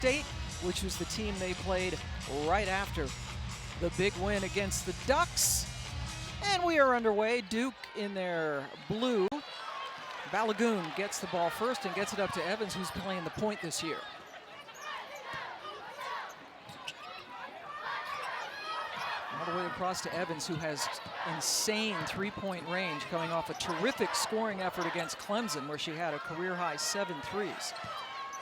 State, which was the team they played right after the big win against the Ducks. And we are underway. Duke in their blue. Balogun gets the ball first and gets it up to Evans, who's playing the point this year. All the way across to Evans, who has insane three-point range, coming off a terrific scoring effort against Clemson, where she had a career-high 7 threes.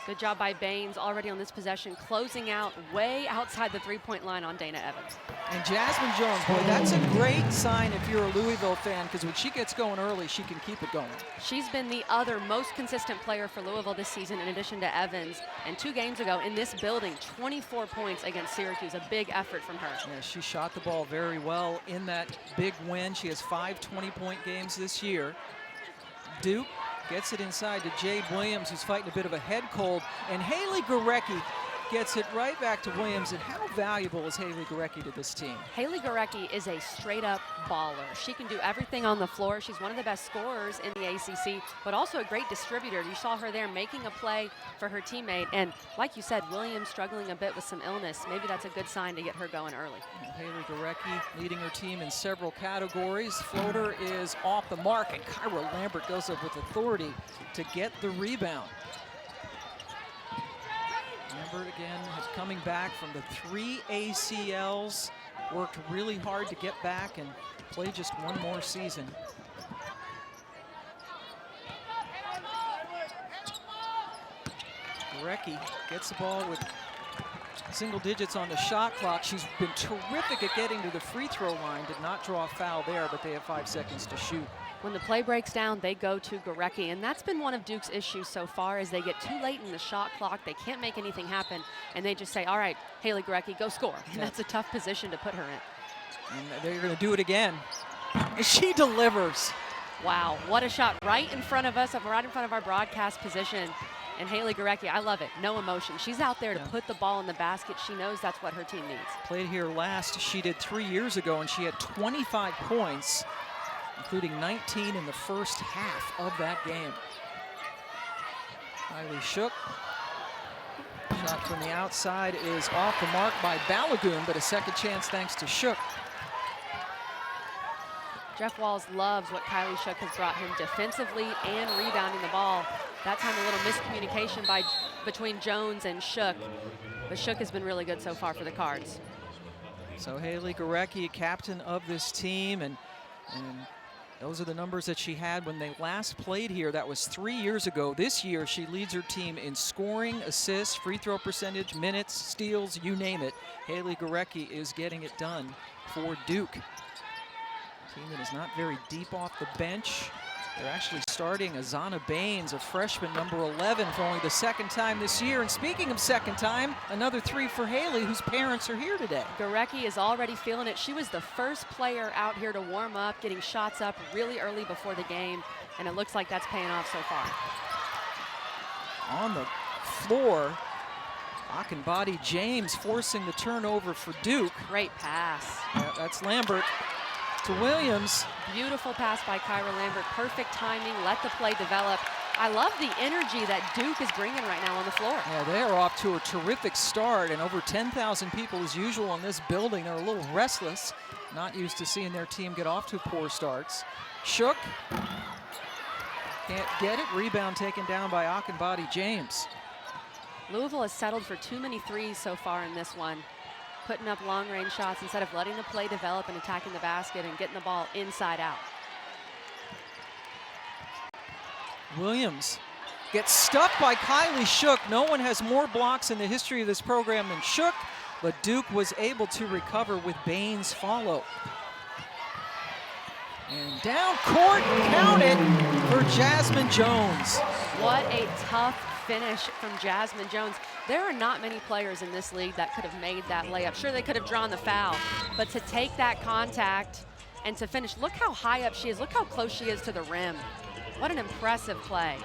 Good job by Baines already on this possession, closing out way outside the three-point line on Dana Evans. And Jasmine Jones, boy, that's a great sign if you're a Louisville fan, because when she gets going early, she can keep it going. She's been the other most consistent player for Louisville this season, in addition to Evans. And 2 games ago in this building, 24 points against Syracuse, a big effort from her. Yeah, she shot the ball very well in that big win. She has 5 20-point games this year. Duke gets it inside to Jade Williams, who's fighting a bit of a head cold, and Haley Gorecki gets it right back to Williams. And how valuable is Haley Gorecki to this team? Haley Gorecki is a straight-up baller. She can do everything on the floor. She's one of the best scorers in the ACC, but also a great distributor. You saw her there making a play for her teammate. And like you said, Williams struggling a bit with some illness. Maybe that's a good sign to get her going early. Haley Gorecki leading her team in several categories. Floater is off the mark, and Kyra Lambert goes up with authority to get the rebound. Lambert again is coming back from the 3 ACLs, worked really hard to get back and play just one more season. Gorecki gets the ball with single digits on the shot clock. She's been terrific at getting to the free throw line. Did not draw a foul there, but they have 5 seconds to shoot. When the play breaks down, they go to Gorecki, and that's been one of Duke's issues so far, as they get too late in the shot clock. They can't make anything happen, and they just say, all right, Haley Gorecki, go score. And that's a tough position to put her in. And they're going to do it again. And she delivers. Wow, what a shot right in front of us, right in front of our broadcast position. And Haley Gorecki, I love it, no emotion. She's out there to put the ball in the basket. She knows that's what her team needs. Played here last, she did 3 years ago, and she had 25 points, including 19 in the first half of that game. Kylie Shook. Shot from the outside is off the mark by Balogun, but a second chance thanks to Shook. Jeff Walz loves what Kylie Shook has brought him defensively and rebounding the ball. That time a little miscommunication between Jones and Shook, but Shook has been really good so far for the Cards. So Haley Gorecki, captain of this team, and those are the numbers that she had when they last played here. That was 3 years ago. This year, she leads her team in scoring, assists, free throw percentage, minutes, steals, you name it. Haley Gorecki is getting it done for Duke. A team that is not very deep off the bench. They're actually starting Azana Baines, a freshman, number 11, for only the 2nd time this year. And speaking of second time, another 3 for Haley, whose parents are here today. Gorecki is already feeling it. She was the first player out here to warm up, getting shots up really early before the game, and it looks like that's paying off so far. On the floor, Akinbadi James forcing the turnover for Duke. Great pass. Yeah, that's Lambert to Williams. Beautiful pass by Kyra Lambert. Perfect timing. Let the play develop. I love the energy that Duke is bringing right now on the floor. Yeah, they are off to a terrific start, and over 10,000 people as usual in this building. They're a little restless, not used to seeing their team get off to poor starts. Shook can't get it. Rebound taken down by Akinbadi James. Louisville has settled for too many threes so far in this one, putting up long-range shots instead of letting the play develop and attacking the basket and getting the ball inside out. Williams gets stuck by Kylie Shook. No one has more blocks in the history of this program than Shook, but Duke was able to recover with Baines' follow. And down court, count it for Jasmine Jones. What a tough finish from Jasmine Jones. There are not many players in this league that could have made that layup. Sure, they could have drawn the foul, but to take that contact and to finish, look how high up she is. Look how close she is to the rim. What an impressive play.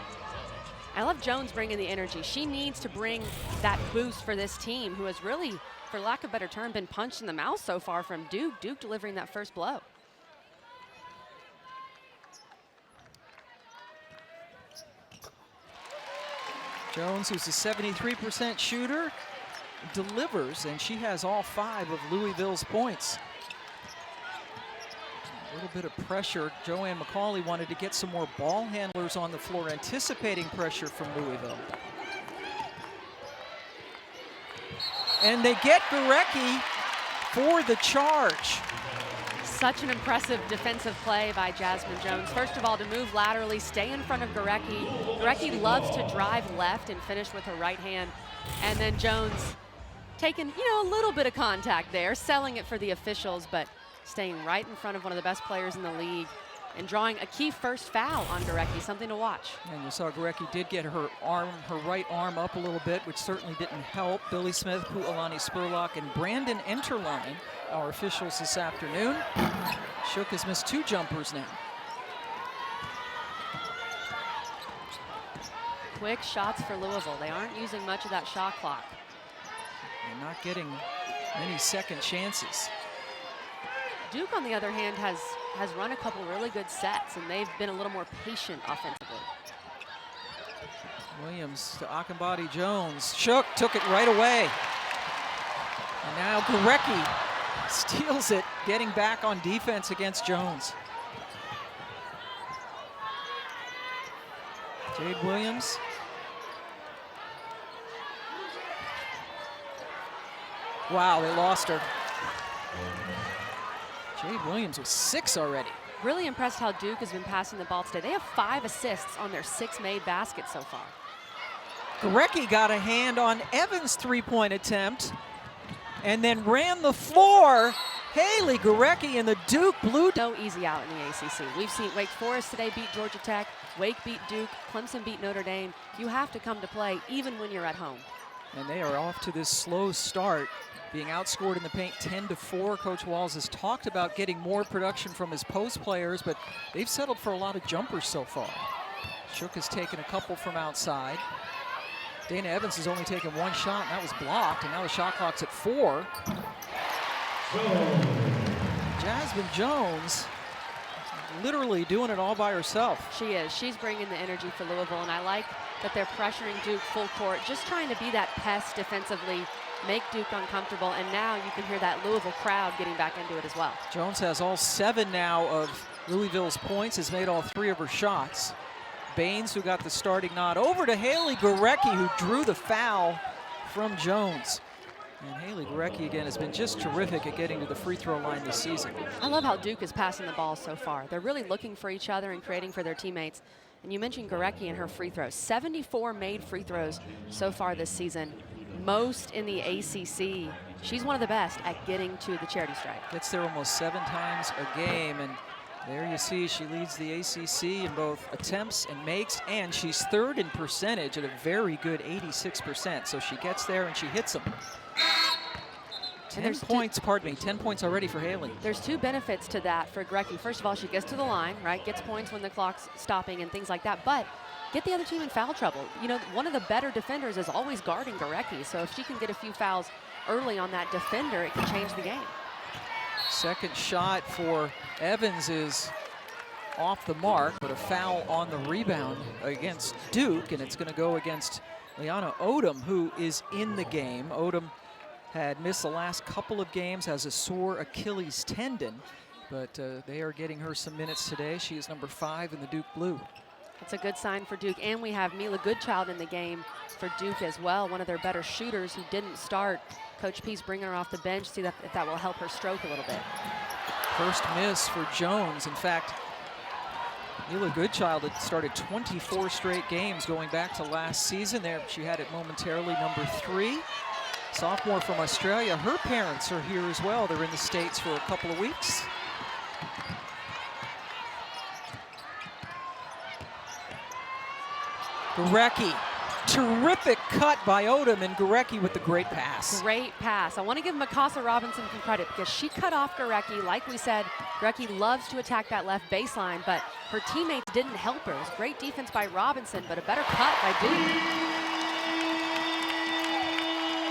I love Jones bringing the energy. She needs to bring that boost for this team, who has really, for lack of a better term, been punched in the mouth so far from Duke. Duke delivering that first blow. Jones, who's a 73% shooter, delivers, and she has all 5 of Louisville's points. A little bit of pressure. Joanne McCauley wanted to get some more ball handlers on the floor, anticipating pressure from Louisville. And they get Gurecki for the charge. Such an impressive defensive play by Jasmine Jones. First of all, to move laterally, stay in front of Gurecki. Gurecki loves to drive left and finish with her right hand. And then Jones taking, a little bit of contact there, selling it for the officials, but staying right in front of one of the best players in the league and drawing a key first foul on Gurecki, something to watch. And you saw Gurecki did get her right arm up a little bit, which certainly didn't help. Billy Smith, Pu'alani Spurlock, and Brandon Enterline, our officials this afternoon. Shook has missed 2 jumpers now. Quick shots for Louisville. They aren't using much of that shot clock. They're not getting many second chances. Duke, on the other hand, has run a couple really good sets, and they've been a little more patient offensively. Williams to Akinbadi Jones. Shook took it right away. And now Gurecki steals it, getting back on defense against Jones. Jade Williams. Wow, they lost her. Jade Williams with 6 already. Really impressed how Duke has been passing the ball today. They have 5 assists on their 6 made baskets so far. Gurecki got a hand on Evans' 3-point attempt and then ran the floor. Haley Gurecki in the Duke blue. No easy out in the ACC. We've seen Wake Forest today beat Georgia Tech, Wake beat Duke, Clemson beat Notre Dame. You have to come to play even when you're at home. And they are off to this slow start, being outscored in the paint 10-4. Coach Walls has talked about getting more production from his post players, but they've settled for a lot of jumpers so far. Shook has taken a couple from outside. Dana Evans has only taken 1 shot, and that was blocked, and now the shot clock's at 4. Jasmine Jones literally doing it all by herself. She is. She's bringing the energy for Louisville, and I like that they're pressuring Duke full court, just trying to be that pest defensively, make Duke uncomfortable, and now you can hear that Louisville crowd getting back into it as well. Jones has all 7 now of Louisville's points, has made all 3 of her shots. Baines, who got the starting nod, over to Haley Gurecki, who drew the foul from Jones. And Haley Gurecki, again, has been just terrific at getting to the free throw line this season. I love how Duke is passing the ball so far. They're really looking for each other and creating for their teammates. And you mentioned Gurecki and her free throws. 74 made free throws so far this season, most in the ACC. She's one of the best at getting to the charity stripe. Gets there almost 7 times a game, and there you see she leads the ACC in both attempts and makes, and she's 3rd in percentage at a very good 86%. So she gets there and she hits them. 10 points, pardon me, 10 points already for Haley. There's 2 benefits to that for Gurecki. First of all, she gets to the line, right? Gets points when the clock's stopping and things like that. But get the other team in foul trouble. One of the better defenders is always guarding Gurecki. So if she can get a few fouls early on that defender, it can change the game. Second shot for Evans is off the mark, but a foul on the rebound against Duke, and it's going to go against Liana Odom, who is in the game. Odom had missed the last couple of games, has a sore Achilles tendon, but they are getting her some minutes today. She is number 5 in the Duke blue. It's a good sign for Duke, and we have Mila Goodchild in the game for Duke as well, one of their better shooters who didn't start. Coach P's bringing her off the bench, see if that will help her stroke a little bit. First miss for Jones. In fact, Mila Goodchild had started 24 straight games going back to last season. There, she had it momentarily, number 3. Sophomore from Australia. Her parents are here as well. They're in the States for a couple of weeks. Gurecki, terrific cut by Odom, and Gurecki with the great pass. Great pass. I want to give Mikasa Robinson some credit because she cut off Gurecki. Like we said, Gurecki loves to attack that left baseline, but her teammates didn't help her. It was great defense by Robinson, but a better cut by Duke.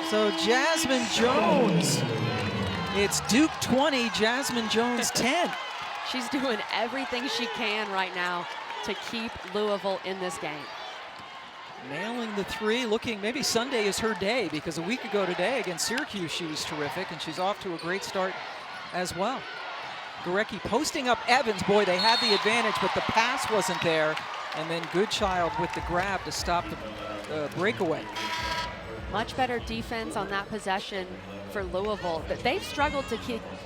So Jasmine Jones, it's Duke 20, Jasmine Jones 10. She's doing everything she can right now to keep Louisville in this game. nailing the three, looking, maybe Sunday is her day, because a week ago today against Syracuse she was terrific, and she's off to a great start as well. Gurecki posting up Evans. Boy, they had the advantage, but the pass wasn't there. And then Goodchild with the grab to stop the breakaway. Much better defense on that possession for Louisville. They've struggled to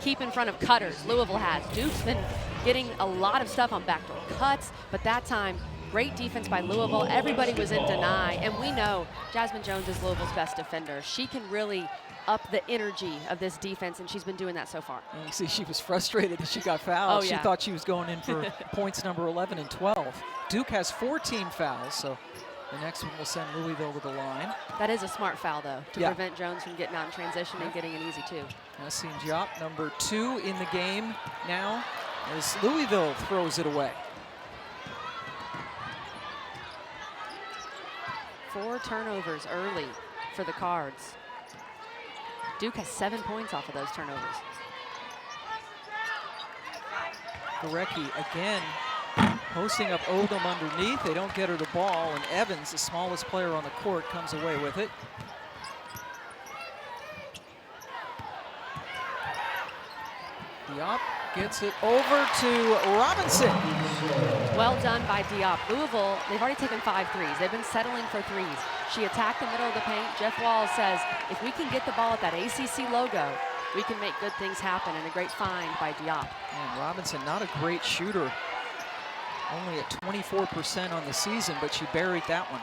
keep in front of cutters. Louisville has. Duke's been getting a lot of stuff on backdoor cuts, but that time, great defense by Louisville. Everybody was in deny, and we know Jasmine Jones is Louisville's best defender. She can really up the energy of this defense, and she's been doing that so far. And you see she was frustrated that she got fouled. Oh, yeah. She thought she was going in for points number 11 and 12. Duke has 14 fouls, so the next one will send Louisville to the line. That is a smart foul, though, to prevent Jones from getting out in transition and getting an easy two. Yassine Diop, number 2 in the game now, as Louisville throws it away. 4 turnovers early for the Cards. Duke has 7 points off of those turnovers. Gurecki again posting up Odom underneath. They don't get her the ball, and Evans, the smallest player on the court, comes away with it. Diop gets it over to Robinson. Well done by Diop. Louisville, they've already taken 5 threes. They've been settling for threes. She attacked the middle of the paint. Jeff Walls says, if we can get the ball at that ACC logo, we can make good things happen, and a great find by Diop. And Robinson, not a great shooter. Only at 24% on the season, but she buried that one.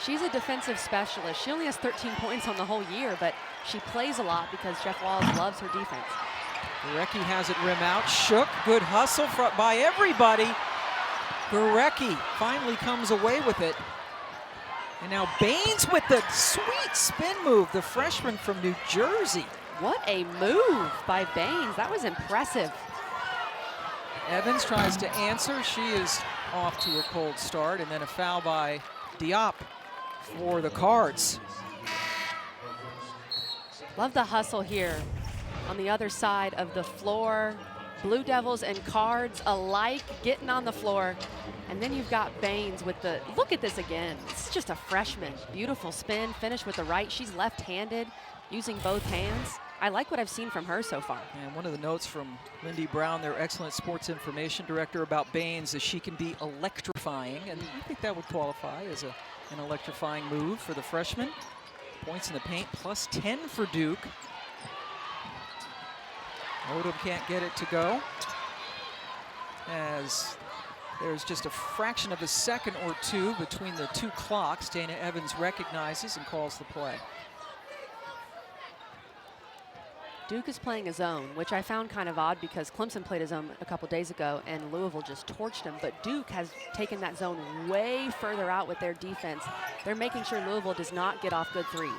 She's a defensive specialist. She only has 13 points on the whole year, but she plays a lot because Jeff Walls loves her defense. Gurecki has it rim out. Shook, good hustle by everybody. Gurecki finally comes away with it. And now Baines with the sweet spin move, the freshman from New Jersey. What a move by Baines. That was impressive. Evans tries to answer. She is off to a cold start, and then a foul by Diop for the Cards. Love the hustle here on the other side of the floor. Blue Devils and Cards alike getting on the floor. And then you've got Baines with the, look at this again. It's just a freshman. Beautiful spin, finish with the right. She's left-handed, using both hands. I like what I've seen from her so far. And one of the notes from Lindy Brown, their excellent sports information director, about Baines is she can be electrifying. And I think that would qualify as an electrifying move for the freshman. Points in the paint, plus 10 for Duke. Odom can't get it to go, as there's just a fraction of a second or two between the two clocks. Dana Evans recognizes and calls the play. Duke is playing a zone, which I found kind of odd because Clemson played a zone a couple days ago and Louisville just torched them. But Duke has taken that zone way further out with their defense. They're making sure Louisville does not get off good threes.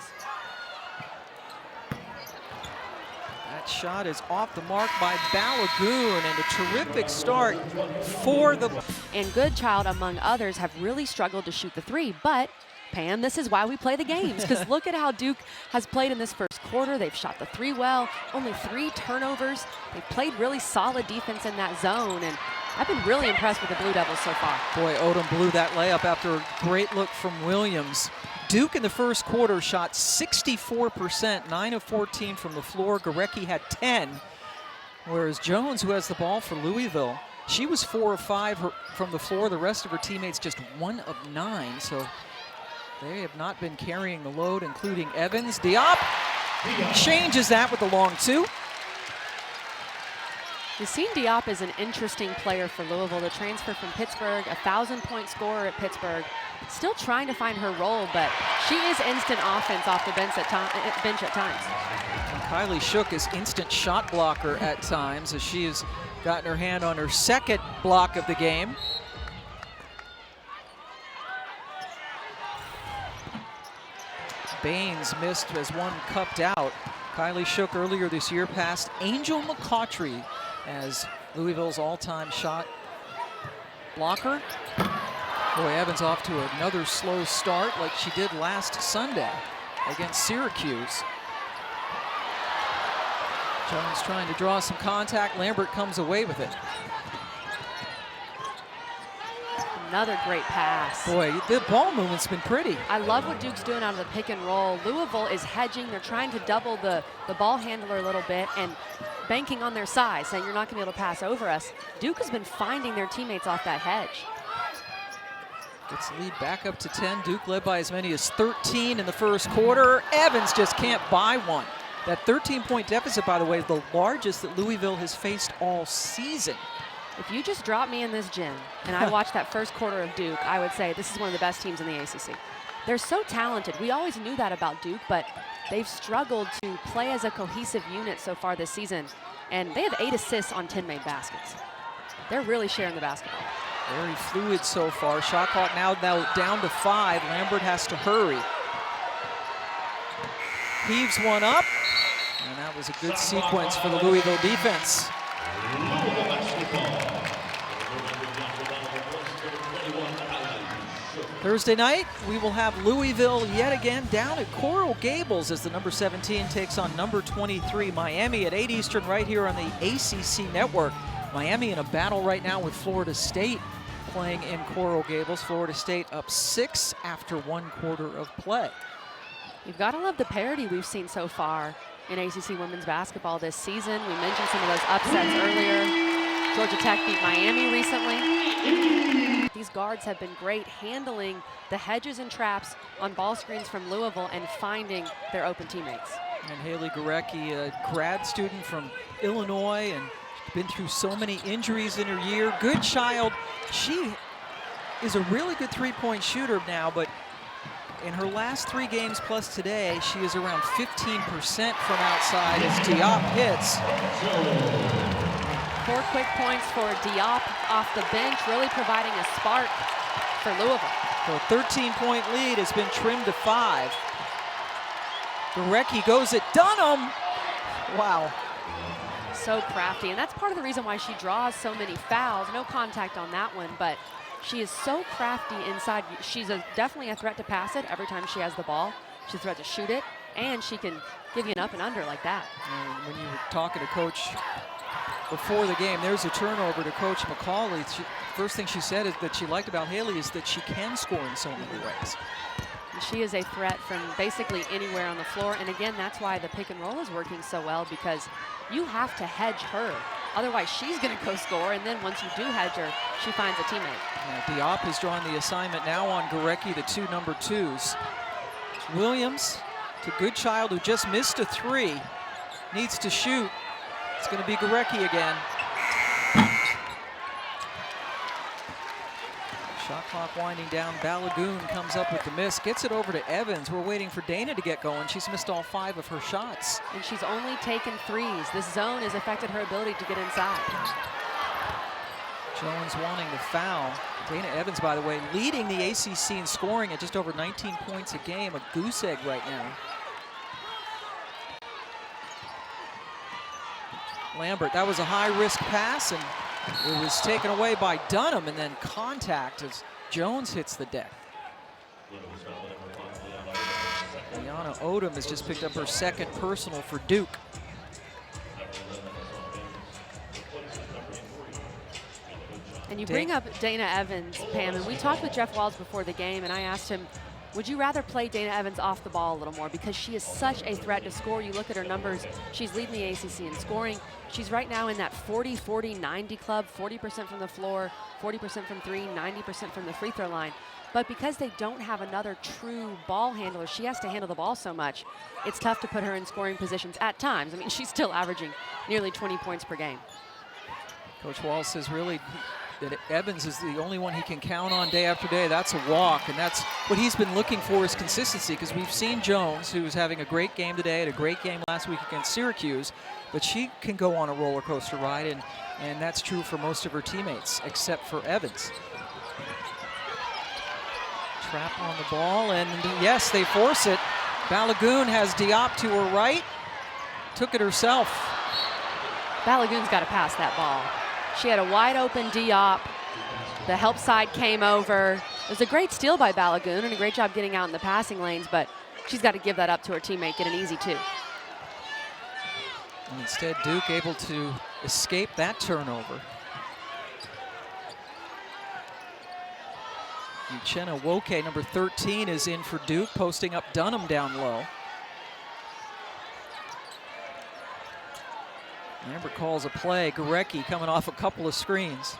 That shot is off the mark by Balagoon, and a terrific start for the... And Goodchild, among others, have really struggled to shoot the three. But, Pam, this is why we play the games, because look at how Duke has played in this first quarter. They've shot the three well, only 3 turnovers. They've played really solid defense in that zone, and I've been really impressed with the Blue Devils so far. Boy, Odom blew that layup after a great look from Williams. Duke in the first quarter shot 64%, 9 of 14 from the floor. Gurecki had 10, whereas Jones, who has the ball for Louisville, she was 4 of 5 from the floor. The rest of her teammates just 1 of 9, so they have not been carrying the load, including Evans. Diop changes that with the long 2. Yassine Diop is an interesting player for Louisville. The transfer from Pittsburgh, a 1,000-point scorer at Pittsburgh. Still trying to find her role, but she is instant offense off the bench at times. And Kylie Shook is instant shot blocker at times, as she has gotten her hand on her second block of the game. Baines missed as one cupped out. Kylie Shook earlier this year passed Angel McCautry as Louisville's all-time shot blocker. Boy, Evans off to another slow start like she did last Sunday against Syracuse. Jones trying to draw some contact. Lambert comes away with it. Another great pass. Boy, the ball movement's been pretty. I love what Duke's doing out of the pick and roll. Louisville is hedging. They're trying to double the ball handler a little bit and banking on their size, saying you're not going to be able to pass over us. Duke has been finding their teammates off that hedge. Gets the lead back up to 10. Duke led by as many as 13 in the first quarter. Evans just can't buy one. That 13-point deficit, by the way, is the largest that Louisville has faced all season. If you just drop me in this gym and I watched that first quarter of Duke, I would say this is one of the best teams in the ACC. They're so talented. We always knew that about Duke, but they've struggled to play as a cohesive unit so far this season. And they have 8 assists on 10 made baskets. They're really sharing the basketball. Very fluid so far. Shot clock now down to 5. Lambert has to hurry. Heaves one up. And that was a good sequence for the Louisville defense. Thursday night, we will have Louisville yet again down at Coral Gables as the number 17 takes on number 23 Miami at 8 Eastern right here on the ACC Network. Miami in a battle right now with Florida State playing in Coral Gables. Florida State up 6 after 1 quarter of play. You've got to love the parity we've seen so far in ACC women's basketball this season. We mentioned some of those upsets earlier. Georgia Tech beat Miami recently. These guards have been great handling the hedges and traps on ball screens from Louisville and finding their open teammates. And Haley Gorecki, a grad student from Illinois and been through so many injuries in her year. Good child. She is a really good three-point shooter now, but in her last 3 games plus today, she is around 15% from outside as Diop hits. 4 quick points for Diop off the bench, really providing a spark for Louisville. So a 13-point lead has been trimmed to 5. Gorecki goes at Dunham. Wow. So crafty, and that's part of the reason why she draws so many fouls. No contact on that one, but she is so crafty inside. She's definitely a threat to pass it every time she has the ball. She's a threat to shoot it, and she can give you an up and under like that. And when you were talking to Coach before the game, there's a turnover to Coach McCauley. First thing she said is that she liked about Haley is that she can score in so many ways. And she is a threat from basically anywhere on the floor. And again, that's why the pick and roll is working so well, because you have to hedge her. Otherwise, she's going to go score, and then once you do hedge her, she finds a teammate. Yeah, Diop has drawn the assignment now on Gorecki, the 2 number 2s. Williams to Goodchild, who just missed a 3, needs to shoot. It's going to be Gorecki again. Shot clock winding down. Balagoon comes up with the miss, gets it over to Evans. We're waiting for Dana to get going. She's missed all 5 of her shots. And she's only taken 3s. This zone has affected her ability to get inside. Jones wanting to foul. Dana Evans, by the way, leading the ACC in scoring at just over 19 points a game. A goose egg right now. Lambert, that was a high-risk pass, and it was taken away by Dunham, and then contact as Jones hits the deck. Liana Odom has just picked up her 2nd personal for Duke. And you bring up Dana Evans, Pam, and we talked with Jeff Walls before the game, and I asked him, would you rather play Dana Evans off the ball a little more? Because she is such a threat to score. You look at her numbers, she's leading the ACC in scoring. She's right now in that 40-40-90 club, 40% from the floor, 40% from 3, 90% from the free throw line. But because they don't have another true ball handler, she has to handle the ball so much, it's tough to put her in scoring positions at times. I mean, she's still averaging nearly 20 points per game. Coach Walls says really that Evans is the only one he can count on day after day. That's a walk, and that's what he's been looking for is consistency, because we've seen Jones, who's having a great game today, had a great game last week against Syracuse, but she can go on a roller coaster ride, and that's true for most of her teammates, except for Evans. Trap on the ball, and yes, they force it. Balagoon has Diop to her right, took it herself. Balagoon's got to pass that ball. She had a wide open Diop. The help side came over. It was a great steal by Balagoon and a great job getting out in the passing lanes, but she's got to give that up to her teammate, get an easy 2. And instead, Duke able to escape that turnover. Uchenna Woke, number 13, is in for Duke, posting up Dunham down low. Lambert calls a play. Gurecki coming off a couple of screens.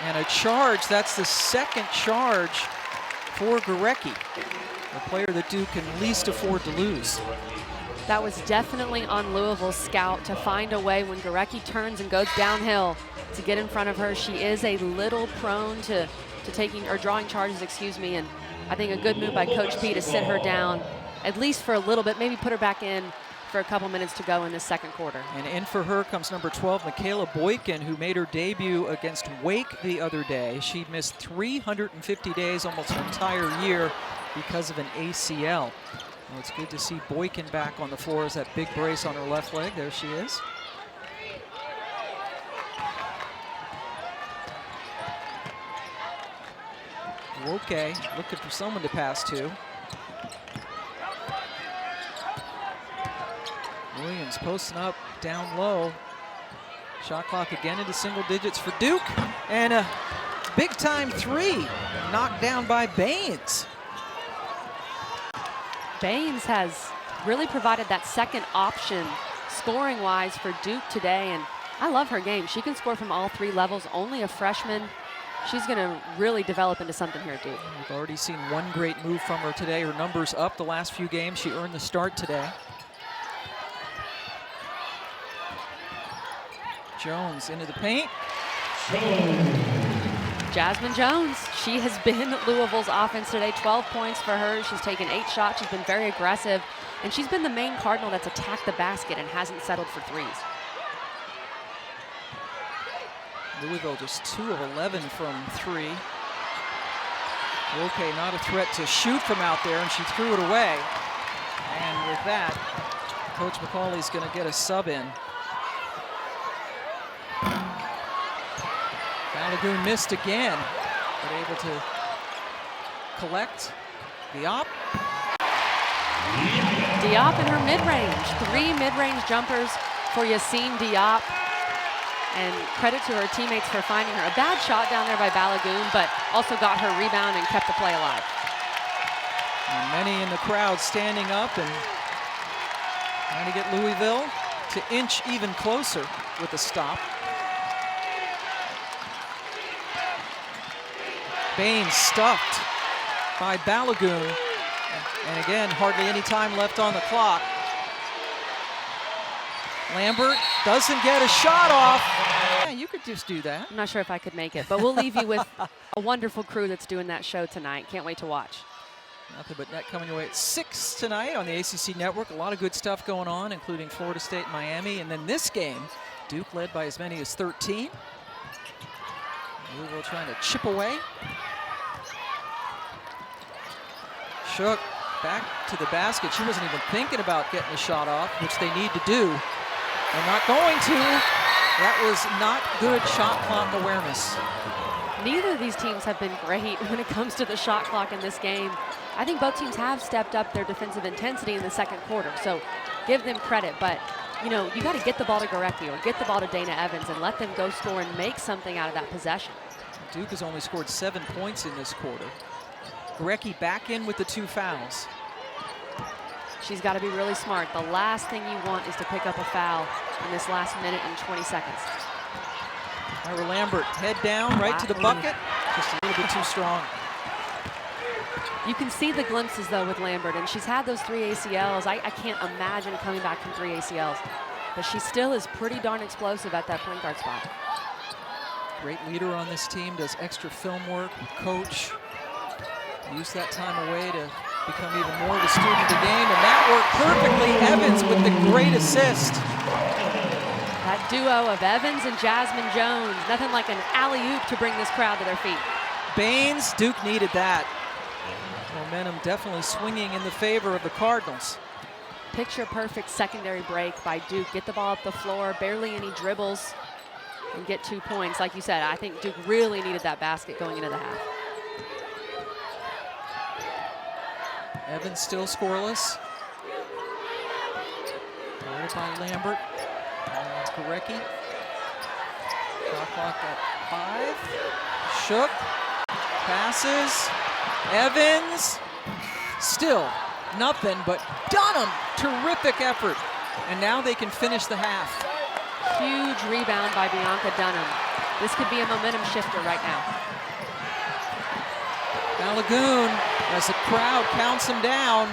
And a charge. That's the second charge for Gurecki, the player that Duke can least afford to lose. That was definitely on Louisville's scout to find a way when Gurecki turns and goes downhill to get in front of her. She is a little prone to taking or drawing charges, excuse me, and I think a good move by Coach P to sit her down, at least for a little bit, maybe put her back in for a couple minutes to go in the second quarter. And in for her comes number 12, Michaela Boykin, who made her debut against Wake the other day. She missed 350 days, almost an entire year, because of an ACL. Well, it's good to see Boykin back on the floor as that big brace on her left leg. There she is. Okay, looking for someone to pass to. Williams posting up down low. Shot clock again into single digits for Duke. And a big time three knocked down by Baines. Baines has really provided that second option scoring-wise for Duke today, and I love her game. She can score from all three levels, only a freshman. She's gonna really develop into something here at Duke. We've already seen one great move from her today. Her numbers up the last few games. She earned the start today. Jones into the paint. Jasmine Jones, she has been Louisville's offense today. 12 points for her. She's taken 8 shots. She's been very aggressive. And she's been the main Cardinal that's attacked the basket and hasn't settled for threes. Louisville just 2 of 11 from 3. Okay, not a threat to shoot from out there, and she threw it away. And with that, Coach McCauley's going to get a sub in. Balagoon missed again, but able to collect. Diop. Diop in her mid-range. 3 mid-range jumpers for Yassine Diop. And credit to her teammates for finding her. A bad shot down there by Balagoon, but also got her rebound and kept the play alive. And many in the crowd standing up and trying to get Louisville to inch even closer with a stop. Baines stuffed by Balagoon. And again, hardly any time left on the clock. Lambert doesn't get a shot off. Yeah, you could just do that. I'm not sure if I could make it, but we'll leave you with a wonderful crew that's doing that show tonight. Can't wait to watch. Nothing but net coming your way at 6 tonight on the ACC Network. A lot of good stuff going on, including Florida State and Miami. And then this game, Duke led by as many as 13. Louisville trying to chip away. Shook back to the basket. She wasn't even thinking about getting a shot off, which they need to do. They're not going to. That was not good shot clock awareness. Neither of these teams have been great when it comes to the shot clock in this game. I think both teams have stepped up their defensive intensity in the second quarter, so give them credit. But, you know, you got to get the ball to Gurecki or get the ball to Dana Evans and let them go score and make something out of that possession. Duke has only scored 7 points in this quarter. Gurecki back in with the 2 fouls. She's got to be really smart. The last thing you want is to pick up a foul in this last minute and 20 seconds. Ira Lambert, head down, right to the bucket. Just a little bit too strong. You can see the glimpses, though, with Lambert, and she's had those 3 ACLs. I can't imagine coming back from 3 ACLs, but she still is pretty darn explosive at that point guard spot. Great leader on this team, does extra film work with coach. Use that time away to become even more of a student of the game, and that worked perfectly. Evans with the great assist. That duo of Evans and Jasmine Jones, nothing like an alley-oop to bring this crowd to their feet. Baines, Duke needed that. Momentum definitely swinging in the favor of the Cardinals. Picture-perfect secondary break by Duke. Get the ball up the floor, barely any dribbles, and get 2 points. Like you said, I think Duke really needed that basket going into the half. Evans still scoreless. Guarded by Lambert. Gurecki. Shot clock at 5. Shook. Passes. Evans. Still nothing, but Dunham, terrific effort. And now they can finish the half. Huge rebound by Bianca Dunham. This could be a momentum shifter right now. Balagoon, as the crowd counts him down.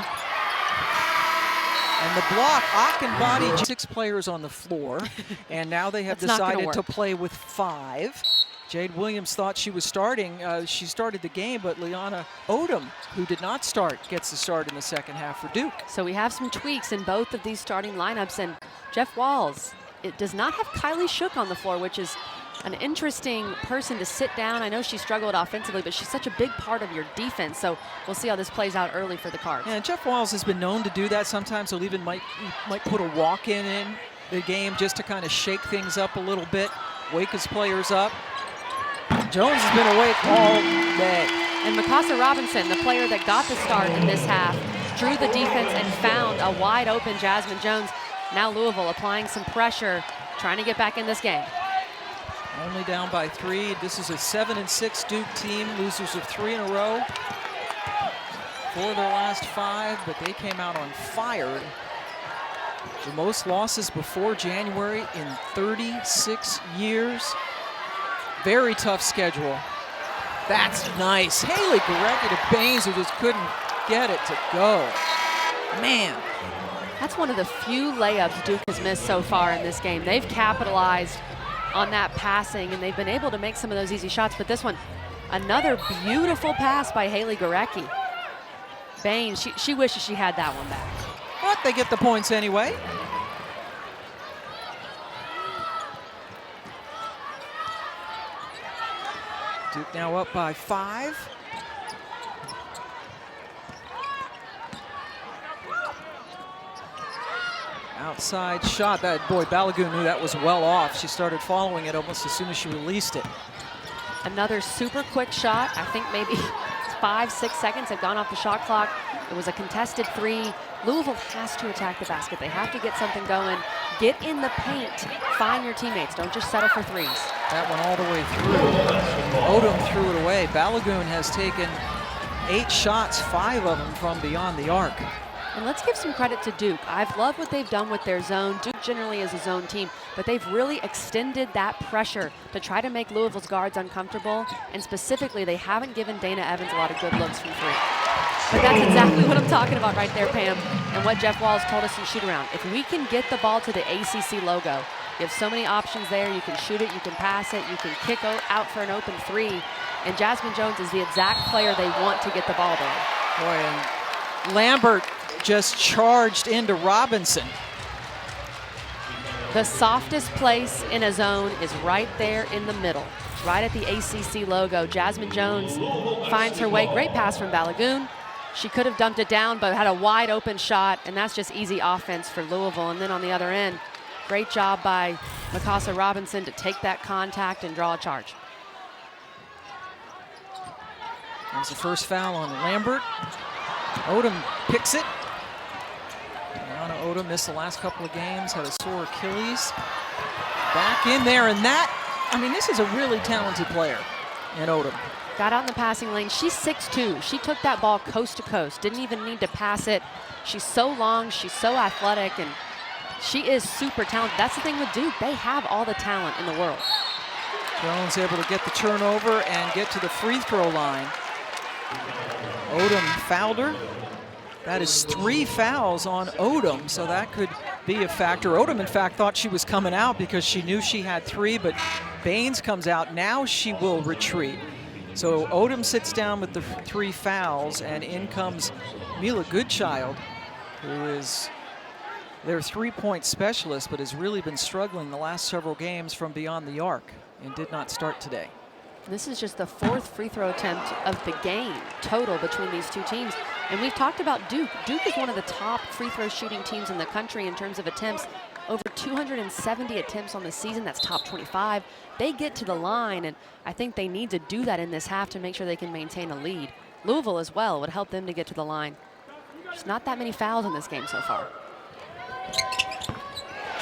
And the block, Achenbody, 6 players on the floor. And now they have decided to play with 5. Jade Williams thought she was starting. She started the game, but Liana Odom, who did not start, gets the start in the second half for Duke. So we have some tweaks in both of these starting lineups. And Jeff Walls, it does not have Kylie Shook on the floor, which is an interesting person to sit down. I know she struggled offensively, but she's such a big part of your defense. So we'll see how this plays out early for the Cards. Yeah, Jeff Walls has been known to do that sometimes. He'll even might put a walk-in in the game just to kind of shake things up a little bit, wake his players up. Jones has been awake all day. And Mikasa Robinson, the player that got the start in this half, drew the defense and found a wide open Jasmine Jones. Now Louisville applying some pressure, trying to get back in this game. Only down by 3. This is a 7-6 Duke team, losers of 3 in a row. 4 of their last 5, but they came out on fire. The most losses before January in 36 years. Very tough schedule. That's nice. Haley Gorecki to Baines, who just couldn't get it to go. Man. That's one of the few layups Duke has missed so far in this game. They've capitalized on that passing, and they've been able to make some of those easy shots. But this one, another beautiful pass by Haley Gorecki. Baines, she wishes she had that one back. But they get the points anyway. Duke now up by 5. Outside shot. That boy, Balagoon knew that was well off. She started following it almost as soon as she released it. Another super quick shot. I think maybe 5-6 seconds have gone off the shot clock. It was a contested 3. Louisville has to attack the basket. They have to get something going. Get in the paint. Find your teammates. Don't just settle for 3s. That one all the way through. Odom threw it away. Balagoon has taken 8 shots, 5 of them from beyond the arc. And let's give some credit to Duke. I've loved what they've done with their zone. Duke generally is a zone team, but they've really extended that pressure to try to make Louisville's guards uncomfortable. And specifically, they haven't given Dana Evans a lot of good looks from 3. But that's exactly what I'm talking about right there, Pam, and what Jeff Walls told us in shoot-around. If we can get the ball to the ACC logo, you have so many options there. You can shoot it, you can pass it, you can kick out for an open 3. And Jasmine Jones is the exact player they want to get the ball there. Boy, and Lambert just charged into Robinson. The softest place in a zone is right there in the middle, right at the ACC logo. Jasmine Jones finds her way. Great pass from Balagoon. She could have dumped it down, but had a wide open shot, and that's just easy offense for Louisville. And then on the other end, great job by Mikasa Robinson to take that contact and draw a charge. That's the first foul on Lambert. Odom picks it. Liana Odom missed the last couple of games, had a sore Achilles. Back in there, and that, I mean, this is a really talented player in Odom. Got out in the passing lane. She's 6'2". She took that ball coast to coast. Didn't even need to pass it. She's so long, she's so athletic, and she is super talented. That's the thing with Duke. They have all the talent in the world. Jones able to get the turnover and get to the free throw line. Odom fouled her. That is 3 fouls on Odom, so that could be a factor. Odom, in fact, thought she was coming out because she knew she had 3, but Baines comes out. Now she will retreat. So Odom sits down with the 3 fouls, and in comes Mila Goodchild, who is their 3-point specialist, but has really been struggling the last several games from beyond the arc and did not start today. This is just the 4th free throw attempt of the game total between these two teams. And we've talked about Duke. Duke is one of the top free throw shooting teams in the country in terms of attempts. Over 270 attempts on the season, that's top 25. They get to the line, and I think they need to do that in this half to make sure they can maintain a lead. Louisville as well would help them to get to the line. There's not that many fouls in this game so far.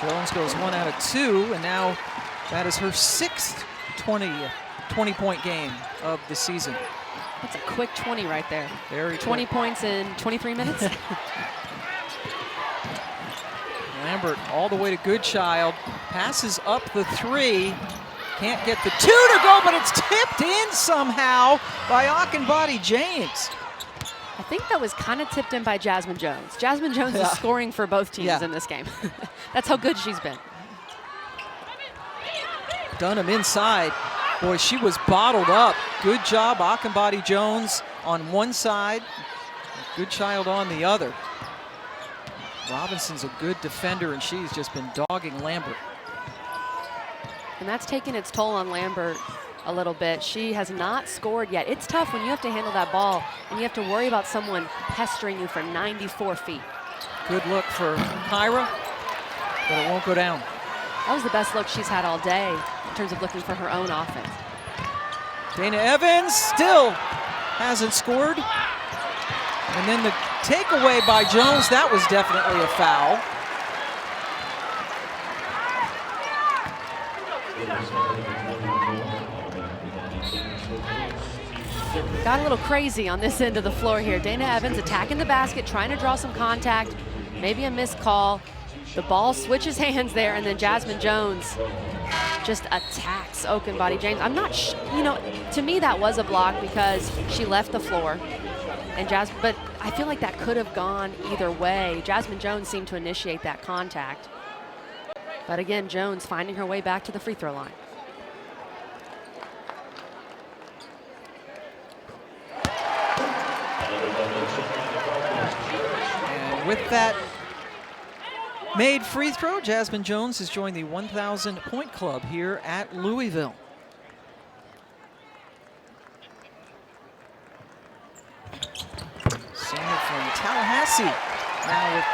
Jones goes 1 out of 2, and now that is her 6th 20-point game of the season. That's a quick 20 right there. Very 20 quick. points in 23 minutes. Lambert all the way to Goodchild. Passes up the 3. Can't get the 2 to go, but it's tipped in somehow by Akinbody James. I think that was kind of tipped in by Jasmine Jones. Jasmine Jones is scoring for both teams in this game. That's how good she's been. Dunham inside. Boy, she was bottled up. Good job, Akinbody Jones on one side, Goodchild on the other. Robinson's a good defender, and she's just been dogging Lambert. And that's taken its toll on Lambert a little bit. She has not scored yet. It's tough when you have to handle that ball and you have to worry about someone pestering you for 94 feet. Good look for Kyra, but it won't go down. That was the best look she's had all day in terms of looking for her own offense. Dana Evans still hasn't scored. And then the takeaway by Jones, that was definitely a foul. Got a little crazy on this end of the floor here. Dana Evans attacking the basket, trying to draw some contact, maybe a missed call. The ball switches hands there, and then Jasmine Jones just attacks Akinbody James. I'm not, you know, to me that was a block because she left the floor. And but I feel like that could have gone either way. Jasmine Jones seemed to initiate that contact. But again, Jones finding her way back to the free throw line. And with that made free throw, Jasmine Jones has joined the 1,000-point club here at Louisville. Senior from Tallahassee, now with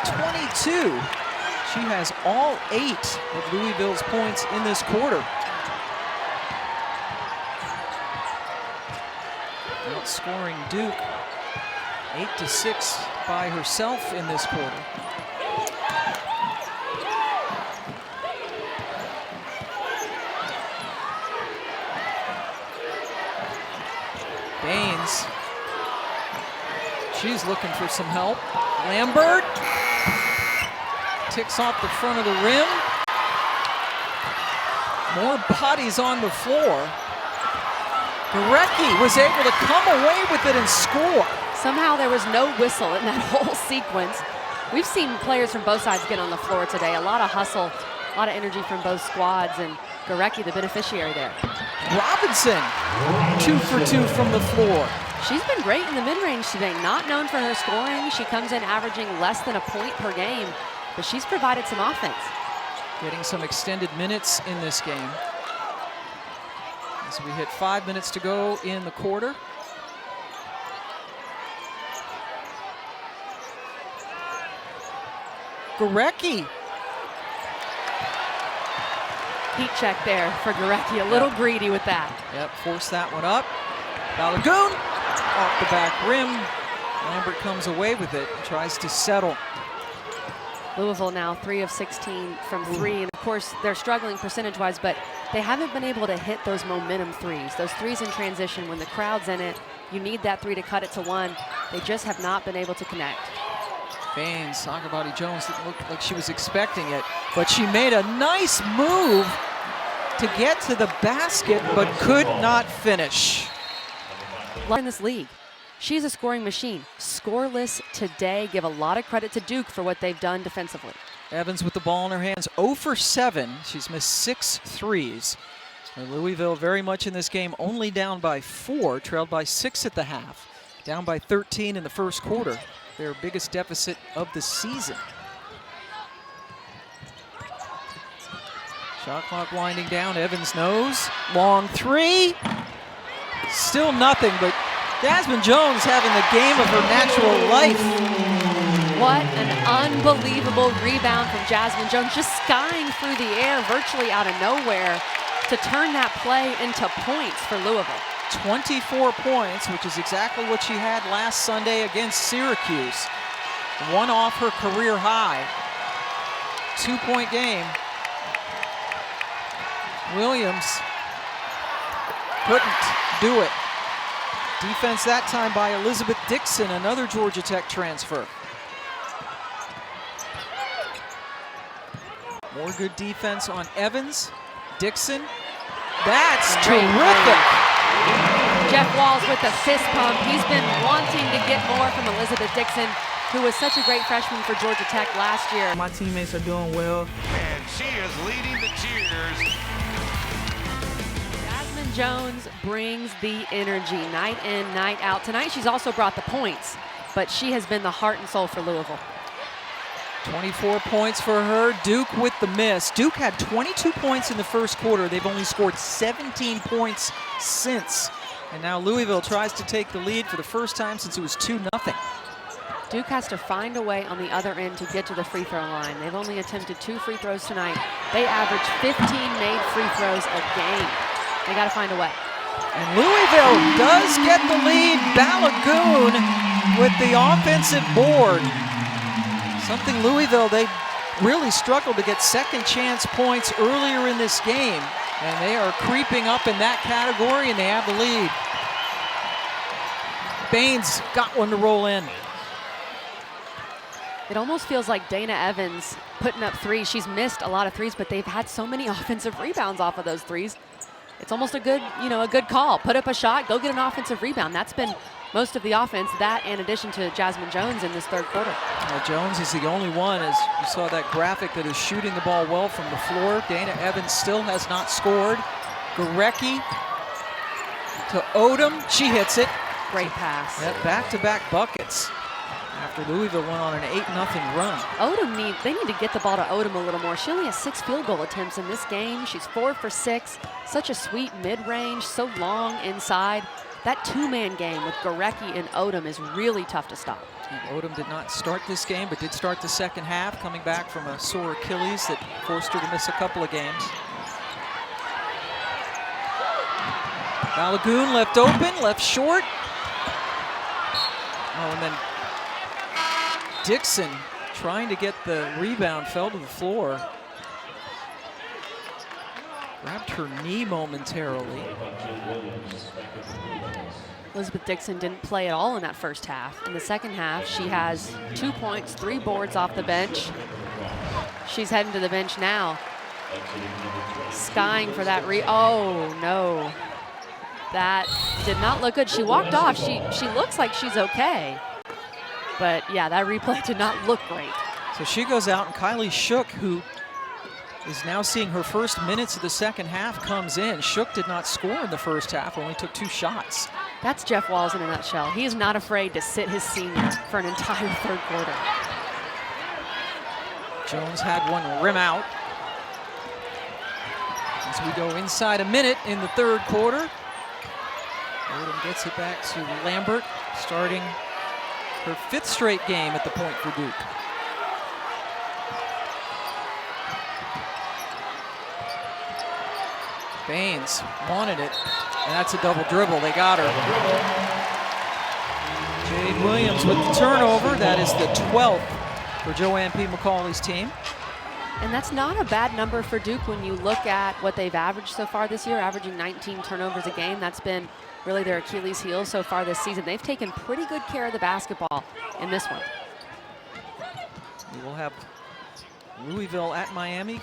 22. She has all 8 of Louisville's points in this quarter. Outscoring Duke 8-6 by herself in this quarter. Baines, she's looking for some help. Lambert ticks off the front of the rim. More bodies on the floor. Gorecki was able to come away with it and score. Somehow there was no whistle in that whole sequence. We've seen players from both sides get on the floor today. A lot of hustle, a lot of energy from both squads, and Gorecki the beneficiary there. Robinson, 2 for 2 from the floor. She's been great in the mid-range today. Not known for her scoring. She comes in averaging less than a point per game, but she's provided some offense. Getting some extended minutes in this game. As we hit 5 minutes to go in the quarter. Gorecki. Heat check there for Gorecki. A little greedy with that. Yep, force that one up. Balagoon off the back rim. Lambert comes away with it and tries to settle. Louisville now 3 of 16 from 3, and of course they're struggling percentage-wise, but they haven't been able to hit those momentum threes. Those threes in transition, when the crowd's in it, you need that 3 to cut it to 1. They just have not been able to connect. Baines, Akinbody Jones didn't look like she was expecting it, but she made a nice move to get to the basket, but could not finish. In this league, she's a scoring machine. Scoreless today. Give a lot of credit to Duke for what they've done defensively. Evans with the ball in her hands, 0 for 7. She's missed 6 threes. And Louisville very much in this game, only down by 4, trailed by 6 at the half. Down by 13 in the first quarter. Their biggest deficit of the season. Shot clock winding down, Evans knows. Long 3. Still nothing, but Jasmine Jones having the game of her natural life. What an unbelievable rebound from Jasmine Jones, just skying through the air virtually out of nowhere to turn that play into points for Louisville. 24 points, which is exactly what she had last Sunday against Syracuse. 1 off her career high. 2-point game. Williams couldn't do it. Defense that time by Elizabeth Dixon, another Georgia Tech transfer. More good defense on Evans. Dixon. That's terrific. Jeff Walls with the fist pump. He's been wanting to get more from Elizabeth Dixon, who was such a great freshman for Georgia Tech last year. My teammates are doing well. And she is leading the cheers. Jasmine Jones brings the energy night in, night out. Tonight she's also brought the points, but she has been the heart and soul for Louisville. 24 points for her. Duke with the miss. Duke had 22 points in the first quarter. They've only scored 17 points since. And now Louisville tries to take the lead for the first time since it was 2-0. Duke has to find a way on the other end to get to the free throw line. They've only attempted 2 free throws tonight. They average 15 made free throws a game. They got to find a way. And Louisville does get the lead. Balogun with the offensive board. Something Louisville, they really struggled to get second chance points earlier in this game. And they are creeping up in that category, and they have the lead. Baines got one to roll in. It almost feels like Dana Evans putting up threes. She's missed a lot of threes, but they've had so many offensive rebounds off of those threes. It's almost a good, a good call. Put up a shot, go get an offensive rebound. That's been most of the offense, that in addition to Jasmine Jones in this third quarter. Jones is the only one, as you saw that graphic, that is shooting the ball well from the floor. Dana Evans still has not scored. Gorecki to Odom. She hits it. Great pass. Yep, back-to-back buckets after Louisville went on an 8-0 run. They need to get the ball to Odom a little more. She only has 6 field goal attempts in this game. She's 4 for 6. Such a sweet mid-range, so long inside. That two-man game with Gorecki and Odom is really tough to stop. And Odom did not start this game, but did start the second half, coming back from a sore Achilles that forced her to miss a couple of games. Balogun left open, left short. Oh, and then Dixon trying to get the rebound, fell to the floor. Grabbed her knee momentarily. Elizabeth Dixon didn't play at all in that first half. In the second half, she has 2 points, 3 boards off the bench. She's heading to the bench now. Skying for that oh no. That did not look good. She walked off. She looks like she's okay. But yeah, that replay did not look great. So she goes out, and Kylie Shook, who is now seeing her first minutes of the second half, comes in. Shook did not score in the first half, only took 2 shots. That's Jeff Walls in a nutshell. He is not afraid to sit his senior for an entire third quarter. Jones had one rim out. As we go inside a minute in the third quarter. Odom gets it back to Lambert, starting her 5th straight game at the point for Duke. Baines wanted it, and that's a double dribble. They got her. Jade Williams with the turnover. That is the 12th for Joanne P. McCauley's team. And that's not a bad number for Duke when you look at what they've averaged so far this year, averaging 19 turnovers a game. That's been really their Achilles heel so far this season. They've taken pretty good care of the basketball in this one. We will have Louisville at Miami.